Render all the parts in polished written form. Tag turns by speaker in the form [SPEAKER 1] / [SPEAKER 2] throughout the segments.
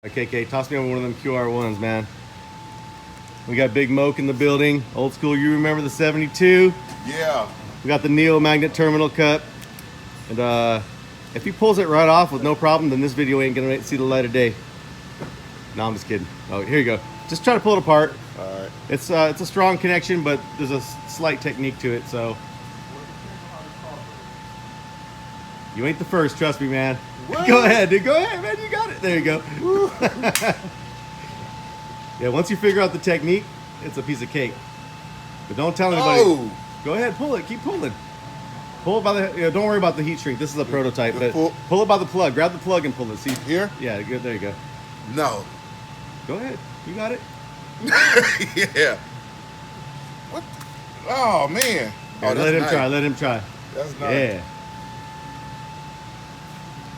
[SPEAKER 1] Okay, toss me over one of them QR-1s, man. We got Big Moke in the building. Old school, you remember the 72?
[SPEAKER 2] Yeah.
[SPEAKER 1] We got the Neo Magnet terminal cup. And if he pulls it right off with no problem, then this video ain't gonna see the light of day. No, I'm just kidding. Oh, here you go. Just try to pull it apart.
[SPEAKER 2] All right.
[SPEAKER 1] It's a strong connection, but there's a slight technique to it, so. You ain't the first, trust me, man. What? Go ahead, dude. Go ahead, man. You got it. There you go. Yeah, once you figure out the technique, it's a piece of cake. But don't tell anybody.
[SPEAKER 2] Oh.
[SPEAKER 1] Go ahead, pull it. Keep pulling. Pull it by the. Don't worry about the heat shrink. This is a prototype, but pull it by the plug. Grab the plug and pull it. See
[SPEAKER 2] here?
[SPEAKER 1] Yeah, good. There you go.
[SPEAKER 2] No.
[SPEAKER 1] Go ahead. You got it.
[SPEAKER 2] Yeah. What? Oh man.
[SPEAKER 1] Here,
[SPEAKER 2] Oh,
[SPEAKER 1] let him
[SPEAKER 2] nice.
[SPEAKER 1] try. Let him try.
[SPEAKER 2] That's nice.
[SPEAKER 1] Yeah.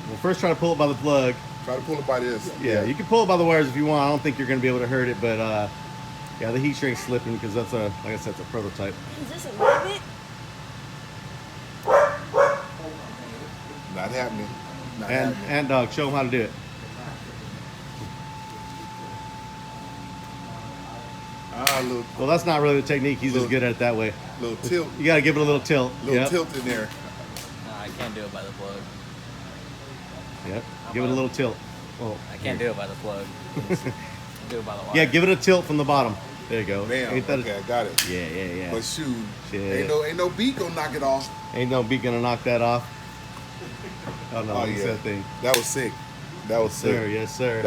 [SPEAKER 1] Well, first try to pull it by the plug.
[SPEAKER 2] Try to pull it by this.
[SPEAKER 1] Yeah, you can pull it by the wires if you want. I don't think you're going to be able to hurt it, but yeah, the heat shrink's slipping because that's like I said, it's a prototype.
[SPEAKER 3] Is this a magnet?
[SPEAKER 2] Not happening. Not happening.
[SPEAKER 1] And dog, show him how to do it.
[SPEAKER 2] Little,
[SPEAKER 1] Well, that's not really the technique. He's just good at it that way.
[SPEAKER 2] Little tilt.
[SPEAKER 1] You got to give it a little tilt.
[SPEAKER 2] Little tilt in there.
[SPEAKER 4] No, I can't do it by the plug.
[SPEAKER 1] Yep. Give it a little tilt.
[SPEAKER 4] Well, I can't do it by the plug. Do it by the wire.
[SPEAKER 1] Yeah, give it a tilt from the bottom. There you go.
[SPEAKER 2] Bam.
[SPEAKER 1] Ain't that
[SPEAKER 2] Okay, I got it.
[SPEAKER 1] Yeah.
[SPEAKER 2] But shoot,
[SPEAKER 1] Shit.
[SPEAKER 2] ain't no beat gonna knock it off.
[SPEAKER 1] Ain't no beat gonna knock that off. Oh no,
[SPEAKER 2] Oh
[SPEAKER 1] it's
[SPEAKER 2] yeah,
[SPEAKER 1] that thing.
[SPEAKER 2] that was sick. That was sick.
[SPEAKER 1] Sir, yes sir.